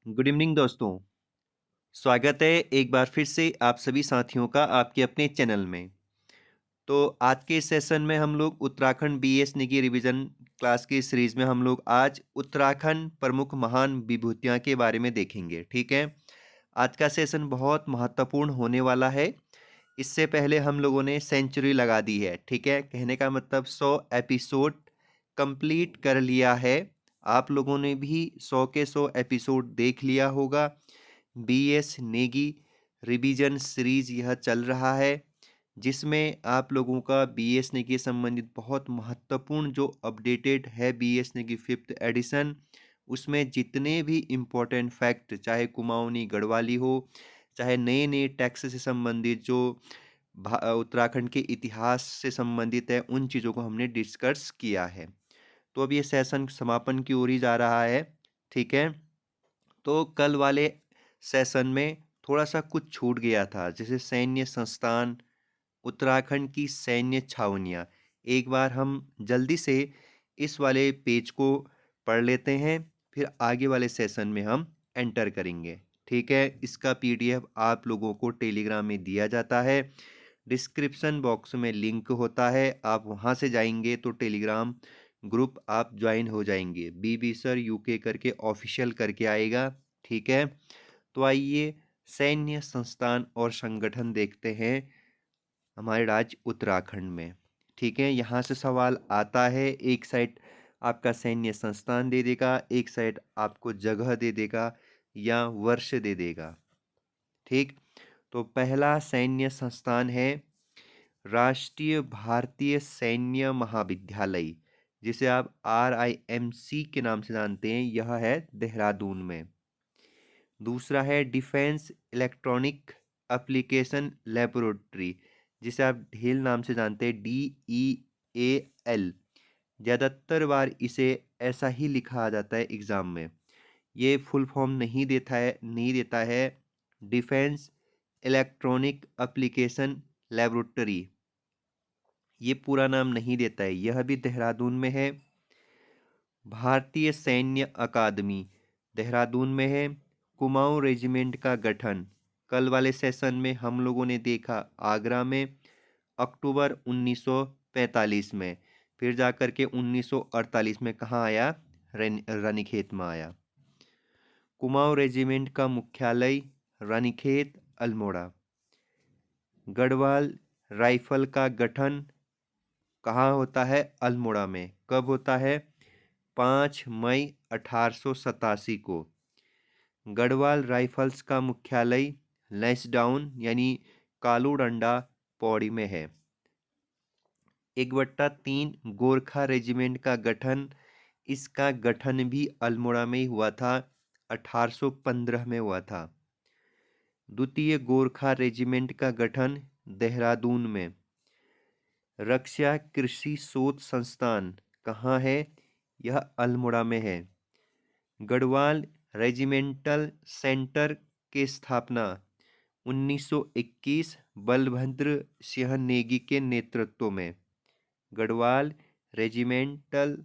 Good evening दोस्तों। स्वागत है एक बार फिर से आप सभी साथियों का आपके अपने चैनल में। तो आज के इस सेशन में हम लोग उत्तराखंड बीएस निकी रिवीजन क्लास की सीरीज में हम लोग आज उत्तराखंड प्रमुख महान विभूतियाँ के बारे में देखेंगे। ठीक है, आज का सेशन बहुत महत्वपूर्ण होने वाला है। इससे पहले हम लोगों ने सेंचुरी लगा दी है। ठीक है, कहने का मतलब 100 एपिसोड कंप्लीट कर लिया है। आप लोगों ने भी 100 के 100 एपिसोड देख लिया होगा। बीएस नेगी रिवीजन सीरीज यह चल रहा है, जिसमें आप लोगों का बीएस नेगी संबंधित बहुत महत्वपूर्ण जो अपडेटेड है बीएस नेगी 5th एडिशन, उसमें जितने भी इम्पोर्टेंट फैक्ट, चाहे कुमाऊनी गढ़वाली हो, चाहे नए नए टैक्स से संबंधित जो उत्तराखंड के इतिहास से संबंधित है, उन चीज़ों को हमने डिस्कस किया है। तो अब ये सेशन समापन की ओर ही जा रहा है। ठीक है, तो कल वाले सेशन में थोड़ा सा कुछ छूट गया था, जैसे सैन्य संस्थान, उत्तराखंड की सैन्य छावनियाँ। एक बार हम जल्दी से इस वाले पेज को पढ़ लेते हैं, फिर आगे वाले सेशन में हम एंटर करेंगे। ठीक है, इसका पीडीएफ आप लोगों को टेलीग्राम में दिया जाता है। डिस्क्रिप्शन बॉक्स में लिंक होता है, आप वहाँ से जाएंगे तो टेलीग्राम ग्रुप आप ज्वाइन हो जाएंगे। बीबी सर यूके करके ऑफिशियल करके आएगा। ठीक है, तो आइए सैन्य संस्थान और संगठन देखते हैं हमारे राज्य उत्तराखंड में। ठीक है, यहाँ से सवाल आता है, एक साइड आपका सैन्य संस्थान दे देगा, एक साइड आपको जगह दे देगा या वर्ष दे देगा। ठीक, तो पहला सैन्य संस्थान है राष्ट्रीय भारतीय सैन्य महाविद्यालय, जिसे आप RIMC के नाम से जानते हैं। यह है देहरादून में। दूसरा है डिफेंस इलेक्ट्रॉनिक एप्लीकेशन लेबोरेटरी, जिसे आप ढेल नाम से जानते हैं, DEAL। ज़्यादातर बार इसे ऐसा ही लिखा जाता है एग्ज़ाम में, ये फुल फॉर्म नहीं देता है डिफेंस इलेक्ट्रॉनिक एप्लीकेशन लेबोरेटरी, ये पूरा नाम नहीं देता है। यह भी देहरादून में है। भारतीय सैन्य अकादमी देहरादून में है। कुमाऊं रेजिमेंट का गठन कल वाले सेशन में हम लोगों ने देखा आगरा में, अक्टूबर 1945 में। फिर जाकर के 1948 में कहाँ आया? रानीखेत में आया। कुमाऊं रेजिमेंट का मुख्यालय रानीखेत अल्मोड़ा। गढ़वाल राइफल का गठन कहाँ होता है? अल्मोड़ा में। कब होता है? 5 मई 1887 को। गढ़वाल राइफल्स का मुख्यालय लैंसडाउन यानी कालूडंडा पौड़ी में है। 1/3 गोरखा रेजिमेंट का गठन, इसका गठन भी अल्मोड़ा में ही हुआ था, 1815 में हुआ था। द्वितीय गोरखा रेजिमेंट का गठन देहरादून में। रक्षा कृषि शोध संस्थान कहाँ है? यह अल्मोड़ा में है। गढ़वाल रेजिमेंटल सेंटर की स्थापना 1921 बलभद्र सिंह नेगी के नेतृत्व में। गढ़वाल रेजिमेंटल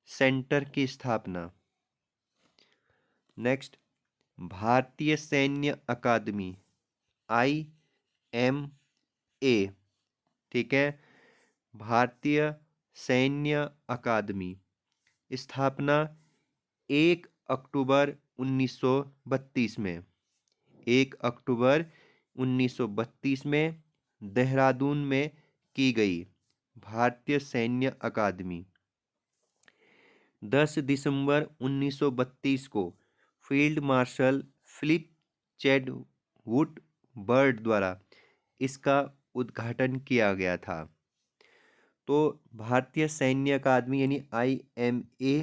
सेंटर की स्थापना। नेक्स्ट, भारतीय सैन्य अकादमी IMA। ठीक है, भारतीय सैन्य अकादमी स्थापना 1 अक्टूबर 1932 में। 1 अक्टूबर 1932 में देहरादून में की गई भारतीय सैन्य अकादमी। 10 दिसंबर 1932 को फील्ड मार्शल फिलिप चैडवुड बर्ड द्वारा इसका उद्घाटन किया गया था। तो भारतीय सैन्य अकादमी यानी IMA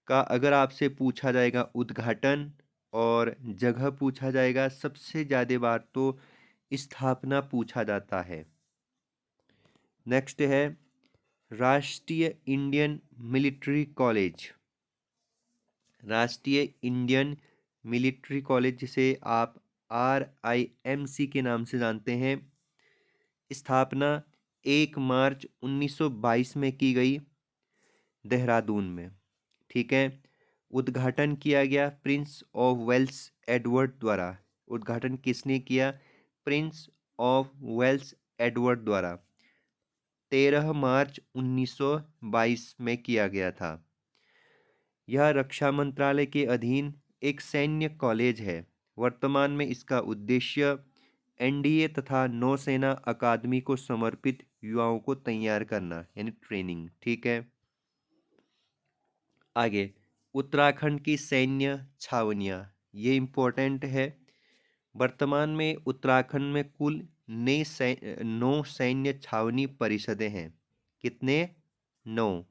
का अगर आपसे पूछा जाएगा उद्घाटन और जगह पूछा जाएगा, सबसे ज़्यादा बार तो स्थापना पूछा जाता है। नेक्स्ट है राष्ट्रीय इंडियन मिलिट्री कॉलेज। राष्ट्रीय इंडियन मिलिट्री कॉलेज, जिसे आप RIMC के नाम से जानते हैं, स्थापना 1 मार्च 1922 में की गई देहरादून में। ठीक है, उद्घाटन किया गया प्रिंस ऑफ वेल्स एडवर्ड द्वारा। उद्घाटन किसने किया? प्रिंस ऑफ वेल्स एडवर्ड द्वारा 13 मार्च 1922 में किया गया था। यह रक्षा मंत्रालय के अधीन एक सैन्य कॉलेज है। वर्तमान में इसका उद्देश्य एनडीए तथा नौसेना अकादमी को समर्पित युवाओं को तैयार करना, यानी ट्रेनिंग। ठीक है, आगे उत्तराखंड की सैन्य छावनियाँ, ये इम्पोर्टेंट है। वर्तमान में उत्तराखंड में कुल 9 सैन्य छावनी परिषदें हैं। कितने? 9।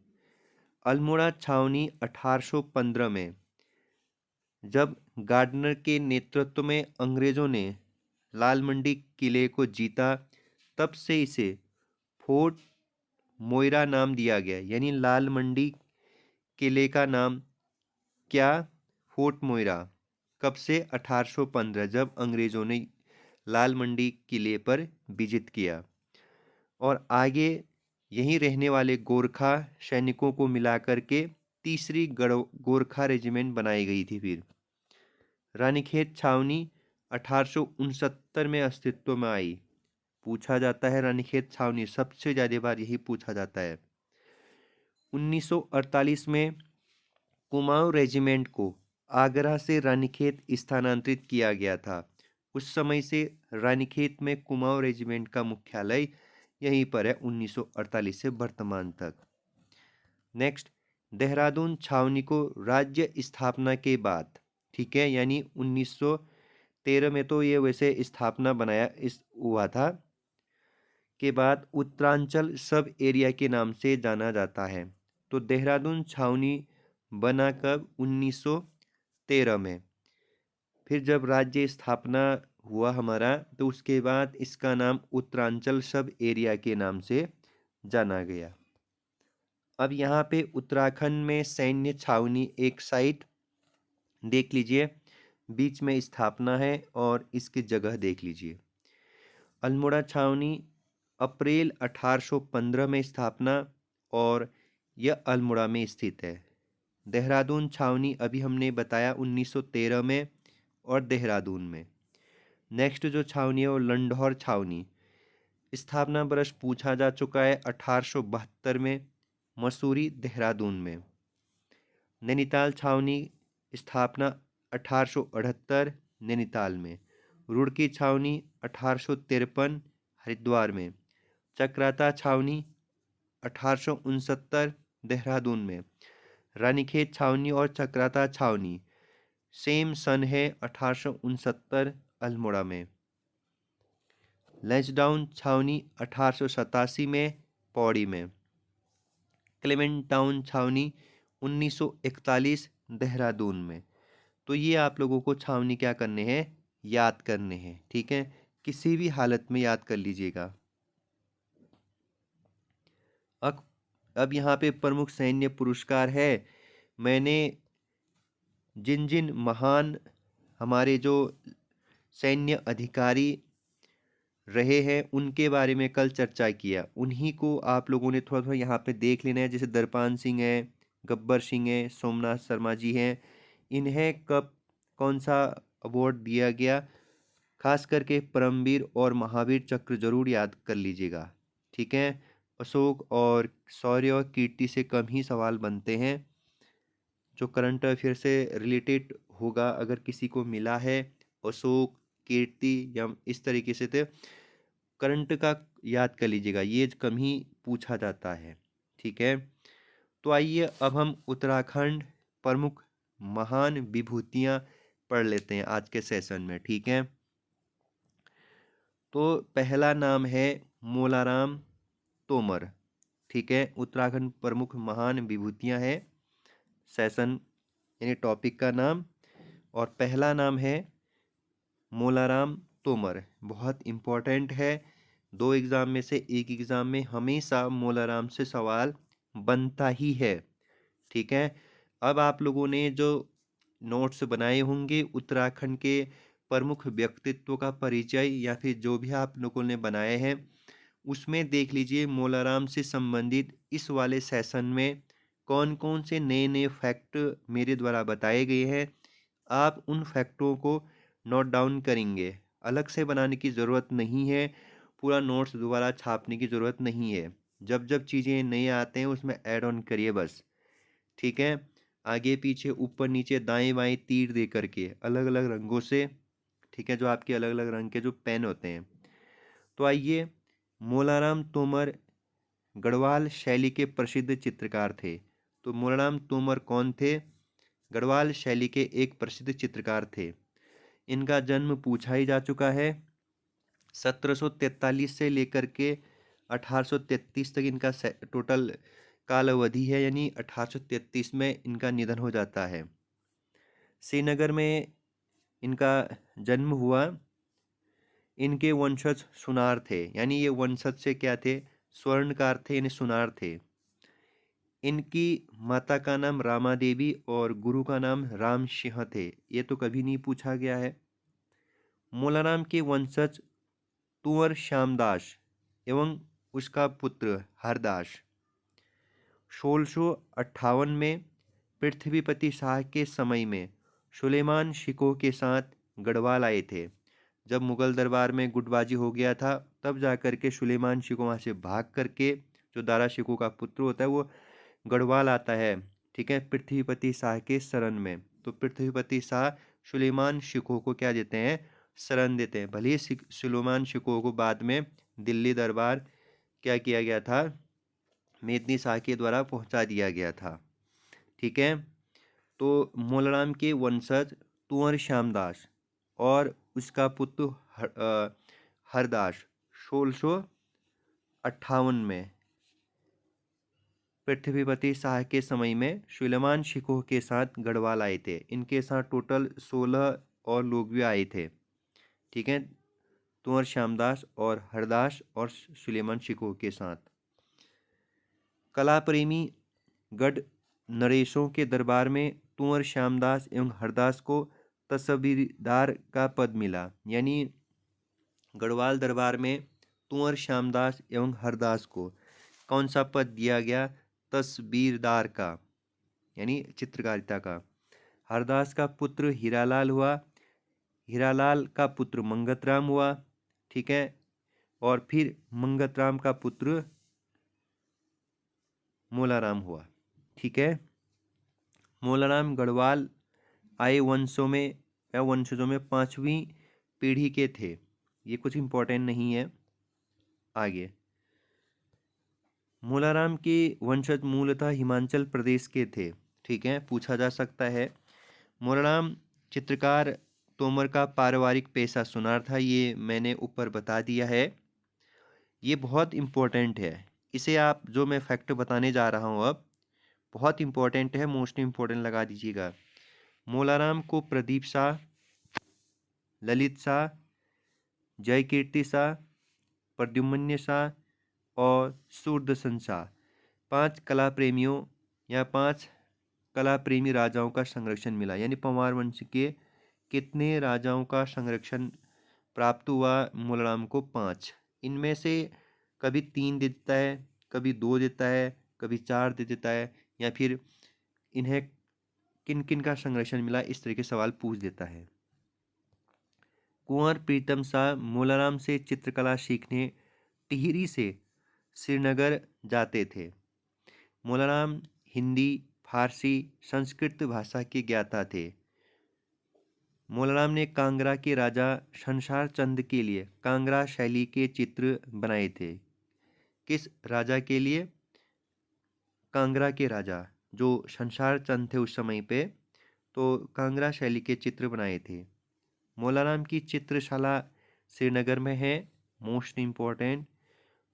अल्मोड़ा छावनी 1815 में, जब गार्डनर के नेतृत्व में अंग्रेजों ने लाल मंडी किले को जीता, तब से इसे फोर्ट मोइरा नाम दिया गया। यानी लाल मंडी किले का नाम क्या? Fort Moira. कब से? 1815, जब अंग्रेजों ने लाल मंडी किले पर विजित किया। और आगे यहीं रहने वाले गोरखा सैनिकों को मिलाकर के तीसरी गोरखा रेजिमेंट बनाई गई थी। फिर रानीखेत छावनी 1869 में अस्तित्व में आई। पूछा जाता है रानीखेत छावनी, सबसे ज्यादा बार यही पूछा जाता है। 1948 में कुमाऊं रेजिमेंट को आगरा से रानीखेत स्थानांतरित किया गया था। उस समय से रानीखेत में कुमाऊं रेजिमेंट का मुख्यालय यहीं पर है, 1948 से वर्तमान तक। नेक्स्ट, देहरादून छावनी को राज्य स्थापना के बाद, ठीक है, यानी 1913 में तो ये वैसे स्थापना बनाया इस हुआ था, के बाद उत्तरांचल सब एरिया के नाम से जाना जाता है। तो देहरादून छावनी बना कब? 1913 में। फिर जब राज्य स्थापना हुआ हमारा, तो उसके बाद इसका नाम उत्तरांचल सब एरिया के नाम से जाना गया। अब यहाँ पे उत्तराखंड में सैन्य छावनी एक साइड देख लीजिए, बीच में स्थापना है, और इसकी जगह देख लीजिए। अल्मोड़ा छावनी अप्रैल 1815 में स्थापना, और यह अल्मोड़ा में स्थित है। देहरादून छावनी अभी हमने बताया 1913 में और देहरादून में। नेक्स्ट जो छावनी है वो लंढौर छावनी, स्थापना वर्ष पूछा जा चुका है 1872 में, मसूरी देहरादून में। नैनीताल छावनी स्थापना 1878 नैनीताल में। रुड़की छावनी 1853 हरिद्वार में। चक्राता छावनी 1869 देहरादून में। रानीखेत छावनी और चक्राता छावनी सेम सन है, 1869 अल्मोड़ा में। लैंसडाउन छावनी 1887 में पौड़ी में। क्लेमेंट टाउन छावनी 1941 देहरादून में। तो ये आप लोगों को छावनी क्या करने हैं? याद करने हैं, ठीक है, किसी भी हालत में याद कर लीजिएगा। अब यहाँ पे प्रमुख सैन्य पुरस्कार है। मैंने जिन जिन महान हमारे जो सैन्य अधिकारी रहे हैं उनके बारे में कल चर्चा किया, उन्हीं को आप लोगों ने थोड़ा थोड़ा यहाँ पे देख लेना है। जैसे दर्पान सिंह है, गब्बर सिंह है, सोमनाथ शर्मा जी हैं। इन्हें कब कौन सा अवार्ड दिया गया? खास करके परमवीर और महावीर चक्र जरूर याद कर लीजिएगा, ठीक है। अशोक और शौर्य और कीर्ति से कम ही सवाल बनते हैं। जो करंट अफेयर से रिलेटेड होगा, अगर किसी को मिला है अशोक, कीर्ति या इस तरीके से, तो करंट का याद कर लीजिएगा, ये कम ही पूछा जाता है, ठीक है। तो आइए अब हम उत्तराखंड प्रमुख महान विभूतियां पढ़ लेते हैं आज के सेशन में, ठीक है। तो पहला नाम है मोलाराम तोमर, ठीक है। उत्तराखंड प्रमुख महान विभूतियां है सेशन, यानी टॉपिक का नाम। और पहला नाम है मोलाराम तोमर, बहुत इम्पोर्टेंट है। 2 एग्ज़ाम में से एक एग्ज़ाम में हमेशा मोलाराम से सवाल बनता ही है, ठीक है। अब आप लोगों ने जो नोट्स बनाए होंगे उत्तराखंड के प्रमुख व्यक्तित्व का परिचय, या फिर जो भी आप लोगों ने बनाए हैं, उसमें देख लीजिए मोलाराम से संबंधित इस वाले सेशन में कौन कौन से नए नए फैक्ट मेरे द्वारा बताए गए हैं, आप उन फैक्टों को नोट डाउन करेंगे। अलग से बनाने की ज़रूरत नहीं है, पूरा नोट्स दोबारा छापने की ज़रूरत नहीं है। जब जब चीज़ें नए आते हैं उसमें ऐड ऑन करिए बस, ठीक है। आगे पीछे ऊपर नीचे दाएं बाएं तीर दे करके अलग अलग रंगों से, ठीक है, जो आपके अलग अलग रंग के जो पेन होते हैं। तो आइए, मोलाराम तोमर गढ़वाल शैली के प्रसिद्ध चित्रकार थे। तो मोलाराम तोमर कौन थे? गढ़वाल शैली के एक प्रसिद्ध चित्रकार थे। इनका जन्म पूछा ही जा चुका है। 1743 से लेकर के 1833 तक इनका टोटल काल अवधि है, यानी 1833 में इनका निधन हो जाता है। श्रीनगर में इनका जन्म हुआ। इनके वंशज सुनार थे, यानी ये वंशज से क्या थे? स्वर्णकार थे, यानी सुनार थे। इनकी माता का नाम रामा देवी और गुरु का नाम राम सिंह थे। ये तो कभी नहीं पूछा गया है। मोलाराम के वंशज कुंवर श्यामदास एवं उसका पुत्र हरदास 1658 में पृथ्वीपति शाह के समय में सुलेमान शिकोह के साथ गढ़वाल आए थे। जब मुगल दरबार में गुटबाजी हो गया था, तब जाकर के सुलेमान शिकोह वहाँ से भाग करके, जो दारा शिकोह का पुत्र होता है, वो गढ़वाल आता है, ठीक है, पृथ्वीपति शाह के शरण में। तो पृथ्वीपति शाह सुलेमान शिकोह को क्या देते हैं? शरण देते हैं। भले ही सुलेमान शिकोह को बाद में दिल्ली दरबार क्या किया गया था? मेदनी शाह के द्वारा पहुंचा दिया गया था, ठीक है। तो मोलाराम के वंशज कुंवर श्यामदास और उसका पुत्र हरदास 1658 में पृथ्वीपति शाह के समय में सुलेमान शिकोह के साथ गढ़वाल आए थे। इनके साथ टोटल 16 और लोग भी आए थे, ठीक है, कुंवर श्यामदास और हरदास और सुलेमान शिकोह के साथ। कला प्रेमी गढ़ नरेशों के दरबार में कुंवर श्यामदास एवं हरदास को तस्वीरदार का पद मिला, यानी गढ़वाल दरबार में कुंवर श्यामदास एवं हरदास को कौन सा पद दिया गया? तस्वीरदार का, यानी चित्रकारिता का। हरदास का पुत्र हीरालाल हुआ, हीरालाल का पुत्र मंगतराम हुआ, ठीक है, और फिर मंगतराम का पुत्र मोलाराम हुआ, ठीक है। मोलाराम गढ़वाल आए वंशों में या वंशजों में 5वीं पीढ़ी के थे। ये कुछ इम्पोर्टेंट नहीं है। आगे, मोलाराम के वंशज मूलतः हिमाचल प्रदेश के थे, ठीक है, पूछा जा सकता है। मोलाराम चित्रकार तोमर का पारिवारिक पेशा सुनार था, ये मैंने ऊपर बता दिया है। ये बहुत इम्पोर्टेंट है, इसे आप, जो मैं फैक्ट बताने जा रहा हूँ अब, बहुत इम्पोर्टेंट है, मोस्ट इम्पोर्टेंट लगा दीजिएगा। मोलाराम को प्रदीप शाह, ललित शाह, जयकीर्ति शाह, प्रद्युम्न शाह और सूरदर्शन शाह 5 कला प्रेमियों या 5 कला प्रेमी राजाओं का संरक्षण मिला। यानी पंवार वंश के कितने राजाओं का संरक्षण प्राप्त हुआ मोलाराम को? 5। इनमें से कभी 3 दे देता है, कभी 2 देता है, कभी 4 दे देता है, या फिर इन्हें किन किन का संरक्षण मिला, इस तरह के सवाल पूछ देता है। कुंवर प्रीतम शाह मोलाराम से चित्रकला सीखने टिहरी से श्रीनगर जाते थे। मोलाराम हिंदी, फारसी, संस्कृत भाषा के ज्ञाता थे। मोलाराम ने कांगड़ा के राजा संसार चंद के लिए कांगड़ा शैली के चित्र बनाए थे। किस राजा के लिए? कांगड़ा के राजा जो संसार चंद थे उस समय पे, तो कांगड़ा शैली के चित्र बनाए थे। मोलाराम की चित्रशाला श्रीनगर में है, मोस्ट इम्पोर्टेंट,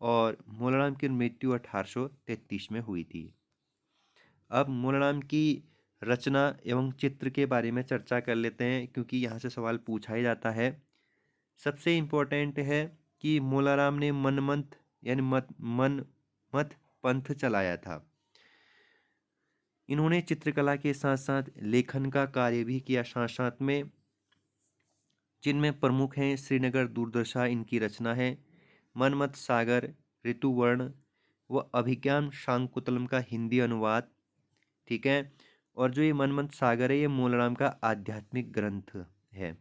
और मोलाराम की मृत्यु 1833 में हुई थी। अब मोलाराम की रचना एवं चित्र के बारे में चर्चा कर लेते हैं, क्योंकि यहाँ से सवाल पूछा ही जाता है। सबसे इम्पोर्टेंट है कि मोलाराम ने मनमत यानी मनमत पंथ चलाया था। इन्होंने चित्रकला के साथ साथ लेखन का कार्य भी किया साथ साथ में, जिनमें प्रमुख हैं श्रीनगर दूरदर्शा इनकी रचना है, मनमत सागर, ऋतुवर्ण व अभिज्ञान शाकुंतलम का हिंदी अनुवाद, ठीक है। और जो ये मनमंत सागर है ये मूलराम का आध्यात्मिक ग्रंथ है।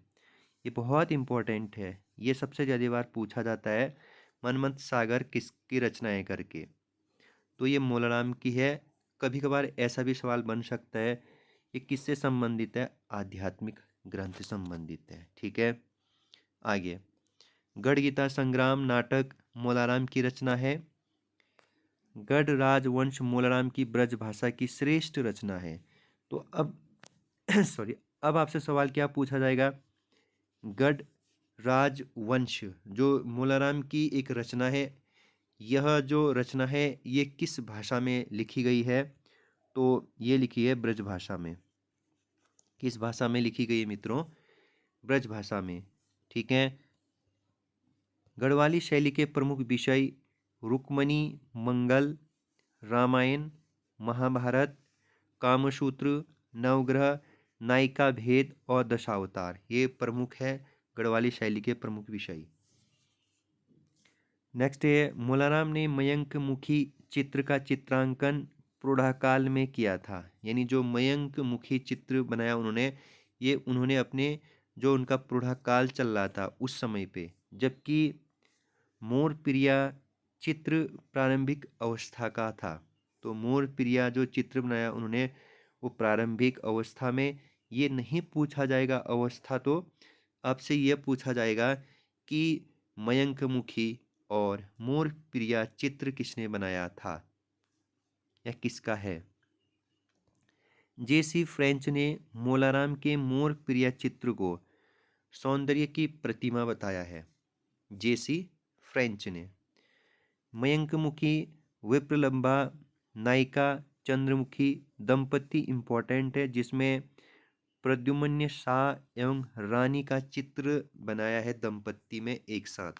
ये बहुत इम्पोर्टेंट है, ये सबसे ज़्यादा बार पूछा जाता है मनमंत सागर किसकी रचना है करके, तो ये मूलराम की है। कभी कभार ऐसा भी सवाल बन सकता है ये किससे संबंधित है, आध्यात्मिक ग्रंथ से संबंधित है। ठीक है, आगे गढ़ गीता संग्राम नाटक मूलाराम की रचना है। गढ़ राजवंश मूलाराम की ब्रज भाषा की श्रेष्ठ रचना है। तो अब सॉरी, अब आपसे सवाल क्या पूछा जाएगा, गढ़ राजवंश जो मूलाराम की एक रचना है, यह जो रचना है ये किस भाषा में लिखी गई है, तो ये लिखी है ब्रज भाषा में। किस भाषा में लिखी गई है मित्रों, ब्रज भाषा में। ठीक है, गढ़वाली शैली के प्रमुख विषय रुक्मणी, मंगल, रामायण, महाभारत, कामसूत्र, नवग्रह, नायिका भेद और दशावतार, ये प्रमुख है गढ़वाली शैली के प्रमुख विषय। नेक्स्ट है मूलाराम ने मयंक मुखी चित्र का चित्रांकन प्रौढ़ाकाल में किया था। यानी जो मयंक मुखी चित्र बनाया उन्होंने, ये उन्होंने अपने जो उनका प्रौढ़ाकाल चल रहा था उस समय पे, जबकि मोर प्रिया चित्र प्रारंभिक अवस्था का था। तो मोर प्रिया जो चित्र बनाया उन्होंने वो प्रारंभिक अवस्था में। ये नहीं पूछा जाएगा अवस्था, तो आपसे यह पूछा जाएगा कि मयंक मुखी और मोर प्रिया चित्र किसने बनाया था या किसका है। जेसी फ्रेंच ने मोलाराम के मोर प्रिया चित्र को सौंदर्य की प्रतिमा बताया है। जेसी फ्रेंच ने। मयंकमुखी, विप्रलंबा, नायिका, चंद्रमुखी दंपति इम्पोर्टेंट है, जिसमें प्रद्युम्न शाह एवं रानी का चित्र बनाया है दंपति में एक साथ।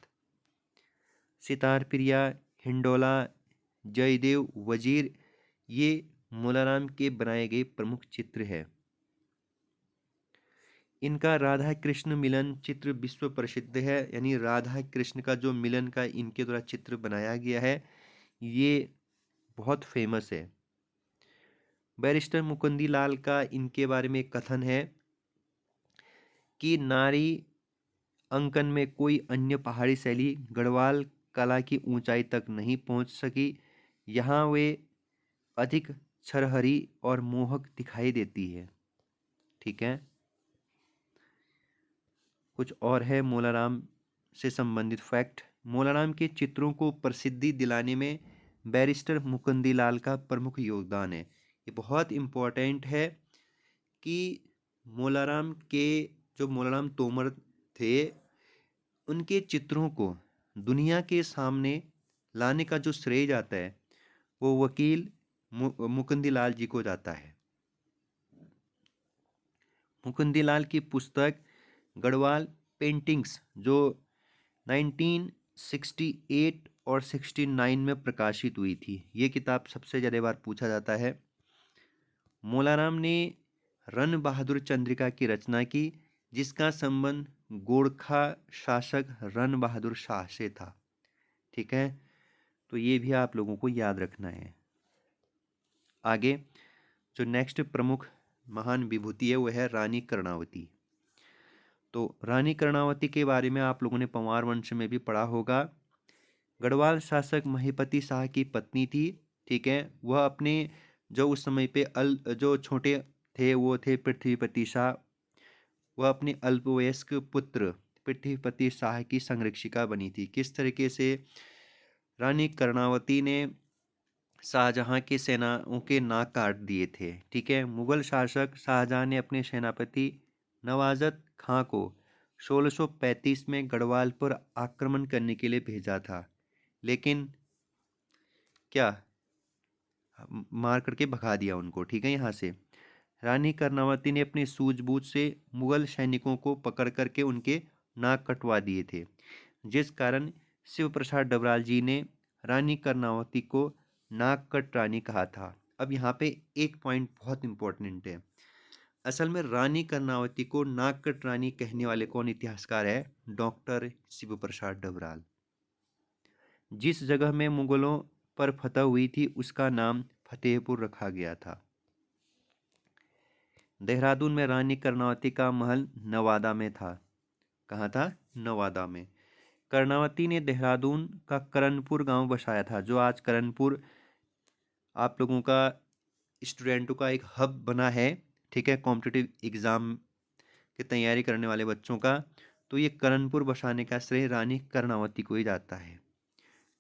सितार प्रिया, हिंडोला, जयदेव, वजीर, ये मूलाराम के बनाए गए प्रमुख चित्र है। इनका राधा कृष्ण मिलन चित्र विश्व प्रसिद्ध है। यानी राधा कृष्ण का जो मिलन का इनके द्वारा चित्र बनाया गया है ये बहुत फेमस है। बैरिस्टर मुकुंदी लाल का इनके बारे में कथन है कि नारी अंकन में कोई अन्य पहाड़ी शैली गढ़वाल कला की ऊंचाई तक नहीं पहुंच सकी। यहाँ वे अधिक छरहरी और मोहक दिखाई देती है। ठीक है, कुछ और है मूलाराम से संबंधित फैक्ट। मूलाराम के चित्रों को प्रसिद्धि दिलाने में बैरिस्टर मुकुंदी लाल का प्रमुख योगदान है। ये बहुत इम्पोर्टेंट है कि मूलाराम के जो मूलाराम तोमर थे उनके चित्रों को दुनिया के सामने लाने का जो श्रेय जाता है वो वकील मुकुंदी लाल जी को जाता है। मुकुंदी लाल की पुस्तक गढ़वाल पेंटिंग्स जो 1968 और 69 में प्रकाशित हुई थी, ये किताब सबसे ज़्यादा बार पूछा जाता है। मूलाराम ने रन बहादुर चंद्रिका की रचना की, जिसका संबंध गोरखा शासक रन बहादुर शाह से था। ठीक है, तो ये भी आप लोगों को याद रखना है। आगे जो नेक्स्ट प्रमुख महान विभूति है वो है रानी कर्णावती। तो रानी कर्णावती के बारे में आप लोगों ने पंवार वंश में भी पढ़ा होगा। गढ़वाल शासक महीपति शाह की पत्नी थी। ठीक है, वह अपने जो उस समय पे जो छोटे थे वो थे पृथ्वीपति शाह। वह अपने अल्पवयस्क पुत्र पृथ्वीपति शाह की संरक्षिका बनी थी। किस तरीके से रानी कर्णावती ने शाहजहां के सेनाओं के नाक काट दिए थे। ठीक है, मुगल शासक शाहजहां ने अपने सेनापति नवाजत खां को 1635 में गढ़वाल पर आक्रमण करने के लिए भेजा था, लेकिन क्या मार करके भगा दिया उनको। ठीक है, यहाँ से रानी कर्णावती ने अपनी सूझबूझ से मुगल सैनिकों को पकड़ करके उनके नाक कटवा दिए थे, जिस कारण शिव प्रसाद डबराल जी ने रानी कर्णावती को नाक कट रानी कहा था। अब यहाँ पे एक पॉइंट बहुत इंपॉर्टेंट है। असल में रानी कर्णावती को नाक कट रानी कहने वाले कौन इतिहासकार है, डॉक्टर शिव प्रसाद डबराल। जिस जगह में मुगलों पर फतह हुई थी उसका नाम फतेहपुर रखा गया था। देहरादून में रानी कर्णावती का महल नवादा में था। कहाँ था? नवादा में। कर्णावती ने देहरादून का करनपुर गांव बसाया था, जो आज करनपुर आप लोगों का स्टूडेंटों का एक हब बना है। ठीक है, कॉम्पिटिटिव एग्ज़ाम की तैयारी करने वाले बच्चों का। तो ये करनपुर बसाने का श्रेय रानी कर्णावती को ही जाता है।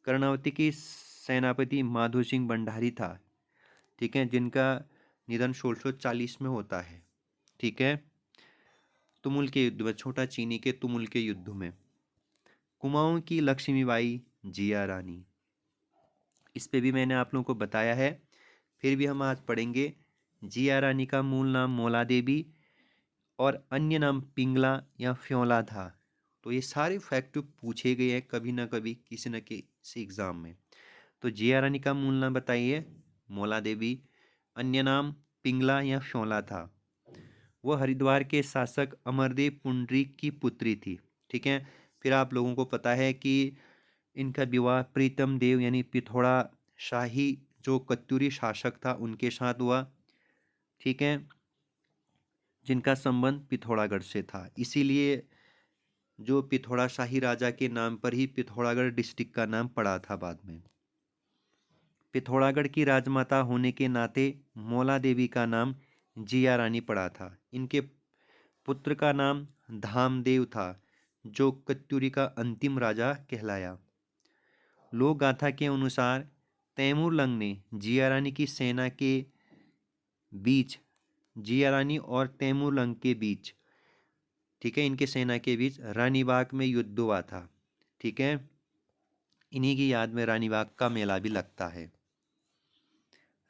कर्णावती की सेनापति माधो सिंह भंडारी था। ठीक है, जिनका निधन 1640 में होता है। ठीक है, तुमुल के युद्ध में, छोटा चीनी के तुमुल के युद्ध में। कुमाऊं की लक्ष्मीबाई जिया रानी, इस पे भी मैंने आप लोगों को बताया है, फिर भी हम आज पढ़ेंगे। जिया रानी का मूल नाम मौला देवी और अन्य नाम पिंगला या फ्योला था। तो ये सारे फैक्ट पूछे गए हैं कभी ना कभी किसी न किसी एग्जाम में। तो जिया रानी का मूल नाम बताइए? मौला देवी। अन्य नाम पिंगला या फ्योला था। वह हरिद्वार के शासक अमरदेव पुंडरीक की पुत्री थी। ठीक है, फिर आप लोगों को पता है कि इनका विवाह प्रीतम देव यानी पिथौरा शाही जो कत्यूरी शासक था उनके साथ हुआ। ठीक है, जिनका संबंध पिथौरागढ़ से था, इसीलिए जो पिथौरा शाही राजा के नाम पर ही पिथौरागढ़ डिस्ट्रिक्ट का नाम पड़ा था बाद में। पिथौरागढ़ की राजमाता होने के नाते मौला देवी का नाम जिया रानी पड़ा था। इनके पुत्र का नाम धामदेव था, जो कत्यूरी का अंतिम राजा कहलाया। लोक गाथा के अनुसार तैमूर लंग ने जिया रानी की सेना के बीच, जिया रानी और तैमूर लंग के बीच, ठीक है, इनके सेना के बीच रानीबाग में युद्ध हुआ था। ठीक है, इन्हीं की याद में रानीबाग का मेला भी लगता है।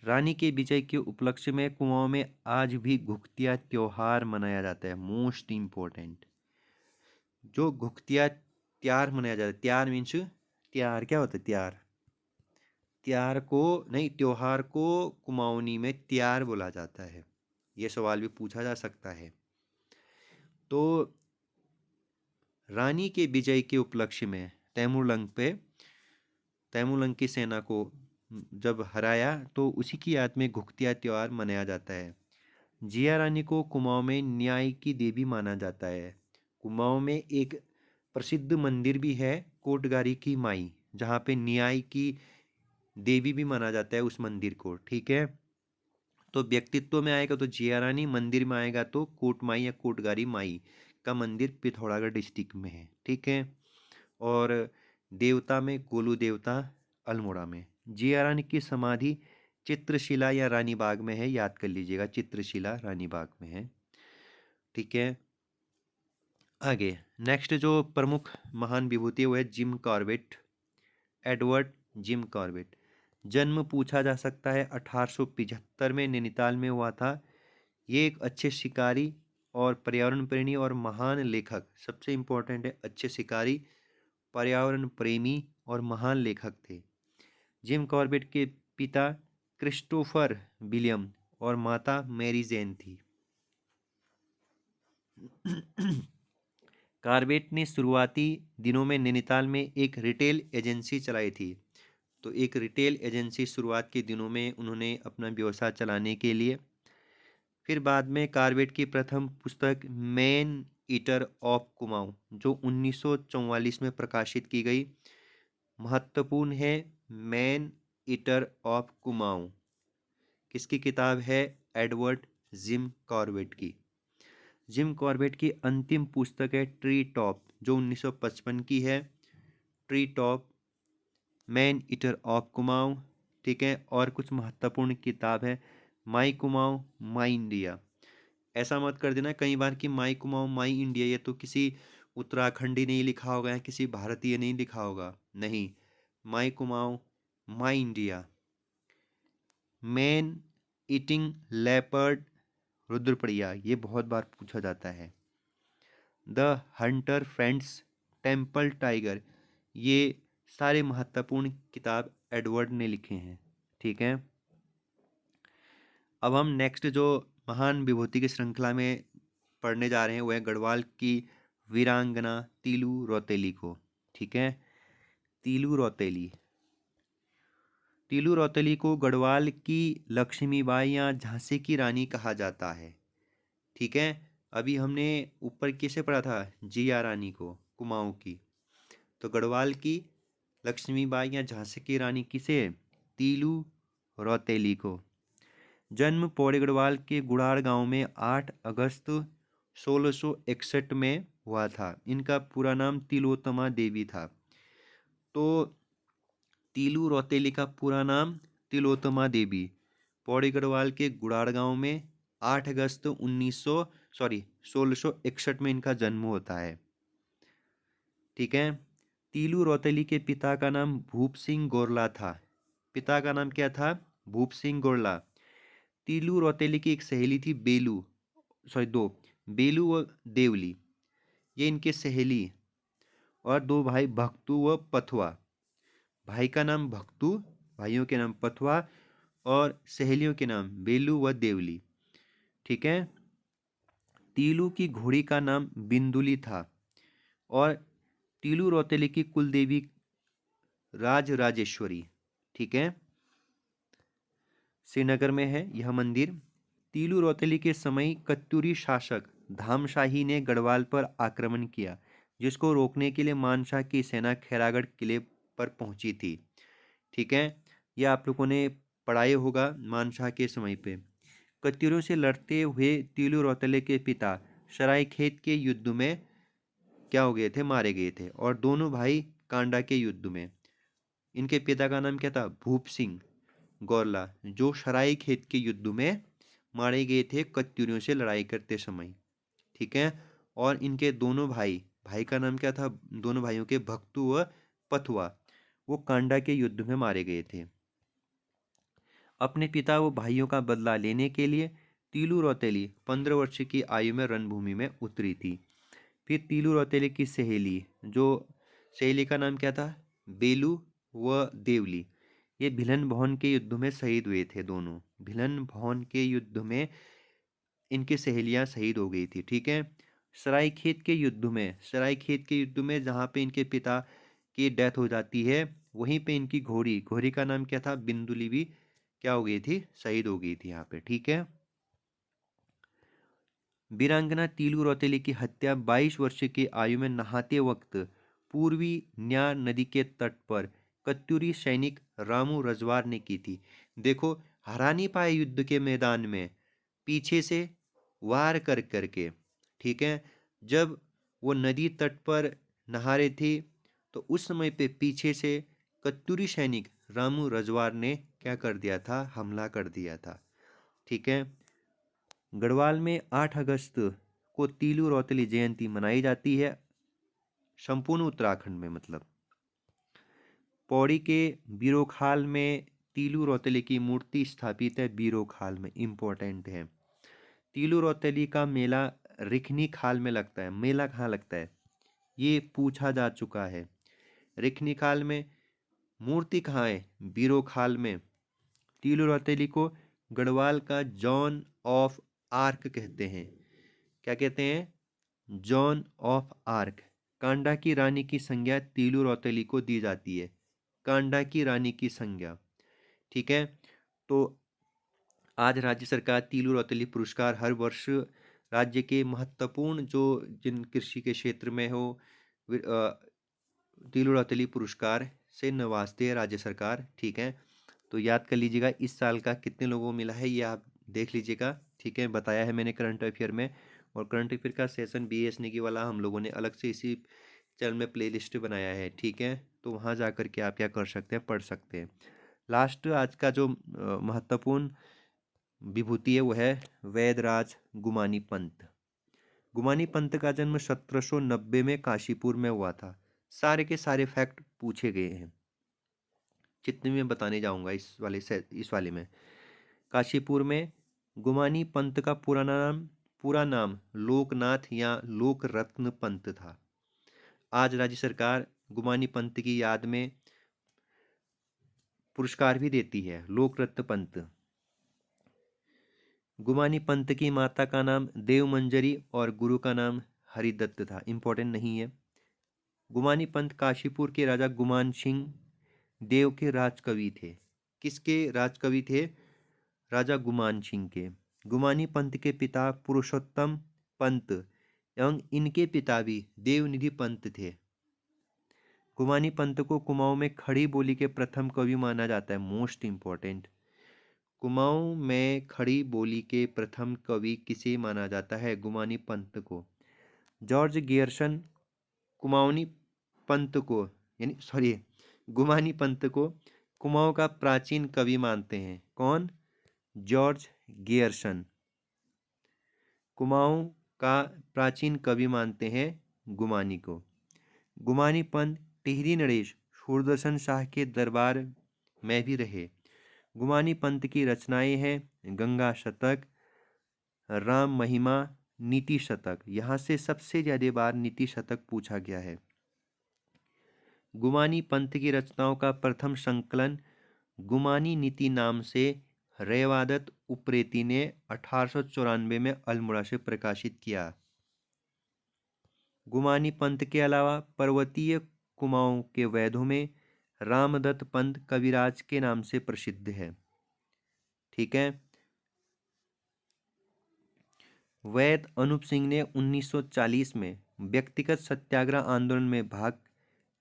रानी के विजय के उपलक्ष्य में कुमाऊं में आज भी घुघतिया त्योहार मनाया जाता है। मोस्ट इम्पोर्टेंट, जो घुघतिया त्योहार मनाया जाता है। त्योहार मीन्स त्योहार क्या होता है? त्योहार, त्योहार को नहीं, त्योहार को कुमाऊनी में त्योहार बोला जाता है। ये सवाल भी पूछा जा सकता है। तो रानी के विजय के उपलक्ष्य में तैमूरलंग की सेना को जब हराया तो उसी की याद में घुघतिया त्योहार मनाया जाता है। जिया रानी को कुमाऊं में न्याय की देवी माना जाता है। कुमाऊं में एक प्रसिद्ध मंदिर भी है, कोटगारी की माई, जहाँ पे न्याय की देवी भी माना जाता है उस मंदिर को। ठीक है, तो व्यक्तित्व में आएगा तो जिया रानी, मंदिर में आएगा तो कोट माई या कोटगारी माई का मंदिर पिथौरागढ़ डिस्ट्रिक्ट में है। ठीक है, और देवता में गोलू देवता अल्मोड़ा में। जिया रानी की समाधि चित्रशिला या रानीबाग में है, याद कर लीजिएगा, चित्रशिला रानीबाग में है। ठीक है, आगे नेक्स्ट जो प्रमुख महान विभूति वो है Jim Corbett, Edward Jim Corbett. जन्म पूछा जा सकता है 1875 में नैनीताल में हुआ था। ये एक अच्छे शिकारी और पर्यावरण प्रेमी और महान लेखक, सबसे इम्पोर्टेंट है अच्छे शिकारी, पर्यावरण प्रेमी और महान लेखक थे। जिम कॉर्बेट के पिता क्रिस्टोफर विलियम और माता मैरी जेन थी। कॉर्बेट ने शुरुआती दिनों में नैनीताल में एक रिटेल एजेंसी चलाई थी। तो एक रिटेल एजेंसी शुरुआत के दिनों में उन्होंने अपना व्यवसाय चलाने के लिए। फिर बाद में कॉर्बेट की प्रथम पुस्तक मैन ईटर ऑफ कुमाऊं, जो 1944 में प्रकाशित की गई, महत्वपूर्ण है। मैन ईटर ऑफ कुमाऊं किसकी किताब है? एडवर्ड जिम कॉर्बेट की। जिम कॉर्बेट की अंतिम पुस्तक है ट्री टॉप, जो 1955 की है। Tree top, man eater of Kumaon. ठीक है, और कुछ महत्वपूर्ण किताब है माई कुमाऊं, माई इंडिया। ऐसा मत कर देना कई बार कि माई कुमाऊं माई इंडिया, ये तो किसी उत्तराखंडी नहीं लिखा होगा या किसी भारतीय नहीं लिखा होगा, नहीं, माई कुमाऊं माई India. Man eating leopard Rudrapriya, ये बहुत बार पूछा जाता है। The Hunter friends, temple tiger, ये सारे महत्वपूर्ण किताब एडवर्ड ने लिखे हैं। ठीक है, अब हम नेक्स्ट जो महान विभूति की श्रृंखला में पढ़ने जा रहे हैं वह गढ़वाल की वीरांगना तीलू रौतेली को। ठीक है, तीलू रौतेली, तीलू रौतेली को गढ़वाल की लक्ष्मीबाई या झांसी की रानी कहा जाता है। ठीक है। अभी हमने ऊपर किसे पढ़ा था, जिया रानी को, कुमाऊं की। तो गढ़वाल की लक्ष्मीबाई या झांसी की रानी किसे, तीलू रौतेली को। जन्म पौड़ी गढ़वाल के गुड़ार गांव में 8 अगस्त 1661 में हुआ था। इनका पूरा नाम तिलोत्तमा देवी था। तो तीलू रौतेली का पूरा नाम तिलोत्तमा देवी, पौड़ी गढ़वाल के गुड़ार गांव में 8 अगस्त 1661 में इनका जन्म होता है। ठीक है। तीलू रौतेली के पिता का नाम भूप सिंह गोरला था। पिता का नाम क्या था, भूप सिंह गोरला। तीलू रौतेली की एक सहेली थी दो, बेलू व देवली, ये इनके सहेली। और दो भाई भक्तू व पथुआ। भाई का नाम भक्तू, भाइयों के नाम पथुआ, और सहेलियों के नाम बेलू व देवली। ठीक है। तीलू की घोड़ी का नाम बिंदुली था। और तीलू रौतेली की कुल देवी राजराजेश्वरी। ठीक है। श्रीनगर में है यह मंदिर। तीलू रौतेली के समय कत्यूरी शासक धामशाही ने गढ़वाल पर आक्रमण किया, जिसको रोकने के लिए मानशाह की सेना खैरागढ़ किले पर पहुंची थी। ठीक है। यह आप लोगों ने पढ़ाया होगा मानशाह के समय पे। कत्यूरों से लड़ते हुए तीलू रौतेली के पिता सरायखेत के युद्ध में क्या हो गए थे, मारे गए थे। और दोनों भाई कांडा के युद्ध में, इनके पिता का नाम क्या था, भूप सिंह गौरला, जो सराय खेत के युद्ध में मारे गए थे कत्यूरियों से लड़ाई करते समय। ठीक है। और इनके दोनों भाई, भाई का नाम क्या था, दोनों भाइयों के भक्तु व पथुआ, वो कांडा के युद्ध में मारे गए थे। अपने पिता व भाइयों का बदला लेने के लिए तीलू रौतेली 15 वर्ष की आयु में रणभूमि में उतरी थी। फिर तीलू रौतेली की सहेली, जो सहेली का नाम क्या था, बेलू व देवली, ये भिलन भवन के युद्ध में शहीद हुए थे। दोनों भिलन भवन के युद्ध में इनकी सहेलियां शहीद हो गई थी। ठीक है। सरायखेत के युद्ध में, सरायखेत के युद्ध में जहाँ पे इनके पिता की डेथ हो जाती है, वहीं पे इनकी घोड़ी, घोड़ी का नाम क्या था, बिंदुली, भी क्या हो गई थी, शहीद हो गई थी यहाँ पे। ठीक है। वीरांगना तीलू रौतेली की हत्या 22 वर्ष की आयु में नहाते वक्त पूर्वी न्यार नदी के तट पर कत्यूरी सैनिक रामू रजवार ने की थी। देखो, हरा नहीं पाए युद्ध के मैदान में, पीछे से वार कर करके। ठीक है। जब वो नदी तट पर नहा रहे थे, तो उस समय पे पीछे से कत्यूरी सैनिक रामू रजवार ने क्या कर दिया था, हमला कर दिया था। ठीक है। गढ़वाल में 8 अगस्त को तीलू रौतेली जयंती मनाई जाती है, संपूर्ण उत्तराखंड में मतलब। पौड़ी के बीरोखाल में तीलू रौतेली की मूर्ति स्थापित है। बीरोखाल में इम्पोर्टेंट है। तीलू रौतेली का मेला रिखनी खाल में लगता है। मेला कहाँ लगता है, ये पूछा जा चुका है। रिखनी खाल में। मूर्ति कहाँ है, बीरोखाल में। तीलू रौतेली को गढ़वाल का जॉन ऑफ आर्क कहते हैं। क्या कहते हैं, जॉन ऑफ आर्क। कांडा की रानी की संज्ञा तीलू रौतेली को दी जाती है। कांडा की रानी की संज्ञा। ठीक है। तो आज राज्य सरकार तीलू रौतेली पुरस्कार हर वर्ष राज्य के महत्वपूर्ण जो जिन कृषि के क्षेत्र में हो, तीलू रौतेली पुरस्कार से नवाजती है राज्य सरकार। ठीक है। तो याद कर लीजिएगा इस साल का कितने लोगों को मिला है, ये आप देख लीजिएगा। ठीक है। बताया है मैंने करंट अफेयर में। और करंट अफेयर का सेशन BS निकी वाला हम लोगों ने अलग से इसी चैनल में प्लेलिस्ट बनाया है। ठीक है। तो वहाँ जा कर के आप क्या कर सकते हैं, पढ़ सकते हैं। लास्ट आज का जो महत्वपूर्ण विभूति है वो है वैदराज गुमानी पंत। गुमानी पंत का जन्म 1790 में काशीपुर में हुआ था। सारे के सारे फैक्ट पूछे गए हैं, जितने मैं बताने जाऊंगा इस वाले में। काशीपुर में गुमानी पंत का पूरा नाम लोकनाथ या लोकरत्न पंत था। आज राज्य सरकार गुमानी पंत की याद में पुरस्कार भी देती है, लोकरत्न पंत। गुमानी पंत की माता का नाम देवमंजरी और गुरु का नाम हरिदत्त था। इंपॉर्टेंट नहीं है। गुमानी पंत काशीपुर के राजा गुमान सिंह देव के राजकवि थे। किसके राजकवि थे, राजा गुमान सिंह के। गुमानी पंत के पिता पुरुषोत्तम पंत एवं इनके पिता भी देवनिधि पंत थे। गुमानी पंत को कुमाऊं में खड़ी बोली के प्रथम कवि माना जाता है। मोस्ट इंपॉर्टेंट, कुमाऊं में खड़ी बोली के प्रथम कवि किसे माना जाता है? गुमानी पंत को। जॉर्ज गियर्सन कुमाऊनी पंत को गुमानी पंत को कुमाऊं का प्राचीन कवि मानते हैं। कौन? जॉर्ज गियर्सन कुमाऊं का प्राचीन कवि मानते हैं गुमानी को। गुमानी पंत टिहरी नरेश सूरदर्शन शाह के दरबार में भी रहे। गुमानी पंत की रचनाएं हैं गंगा शतक, राम महिमा, नीति शतक। यहाँ से सबसे ज्यादा बार नीति शतक पूछा गया है। गुमानी पंत की रचनाओं का प्रथम संकलन गुमानी नीति नाम से रेवादत्त उप्रेती ने 1894 में अल्मोड़ा से प्रकाशित किया। गुमानी पंत के अलावा पर्वतीय कुमाऊं के वैद्यों में रामदत्त पंत कविराज के नाम से प्रसिद्ध है। ठीक है। वैद्य अनूप सिंह ने 1940 में व्यक्तिगत सत्याग्रह आंदोलन में भाग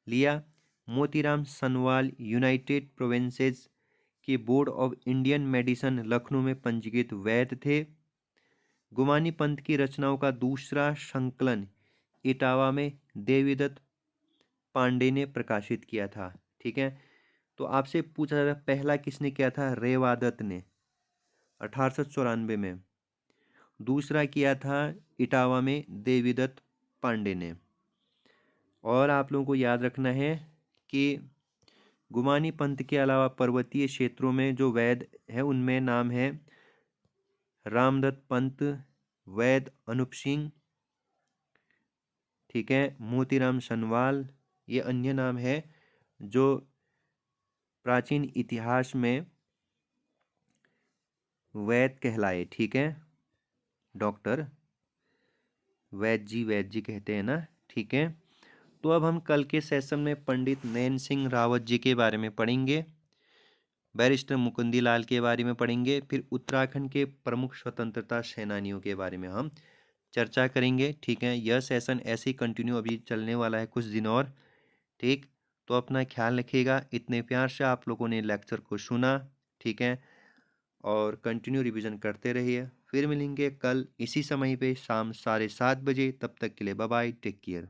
लिया। मोतीराम सनवाल यूनाइटेड प्रोविंसेस के board of Indian medicine Lucknow में पंजीकृत वैद्य थे। गुमानी पंत की रचनाओं का दूसरा संकलन इटावा में देवीदत्त पांडे ने प्रकाशित किया था। ठीक है। तो आपसे पूछा जा रहा है पहला किसने किया था? रेवादत्त ने 1894 में। दूसरा किया था इटावा में देवीदत्त पांडे ने। और आप लोगों को याद रखना है कि गुमानी पंत के अलावा पर्वतीय क्षेत्रों में जो वैद्य है उनमें नाम है रामदत्त पंत, वैद्य अनूप सिंह, ठीक है, मोतीराम सनवाल, ये अन्य नाम है जो प्राचीन इतिहास में वैद्य कहलाए। ठीक है, डॉक्टर वैद्य जी कहते हैं ना। ठीक है। तो अब हम कल के सेशन में पंडित नैन सिंह रावत जी के बारे में पढ़ेंगे, बैरिस्टर मुकुंदी लाल के बारे में पढ़ेंगे, फिर उत्तराखंड के प्रमुख स्वतंत्रता सेनानियों के बारे में हम चर्चा करेंगे। ठीक है। यह सेशन ऐसे ही कंटिन्यू अभी चलने वाला है कुछ दिन और। ठीक। तो अपना ख्याल रखिएगा। इतने प्यार से आप लोगों ने लेक्चर को सुना। ठीक है। और कंटिन्यू रिवीजन करते रहिए। फिर मिलेंगे कल इसी समय पे शाम 7:30 बजे। तब तक के लिए बाय बाय, टेक केयर।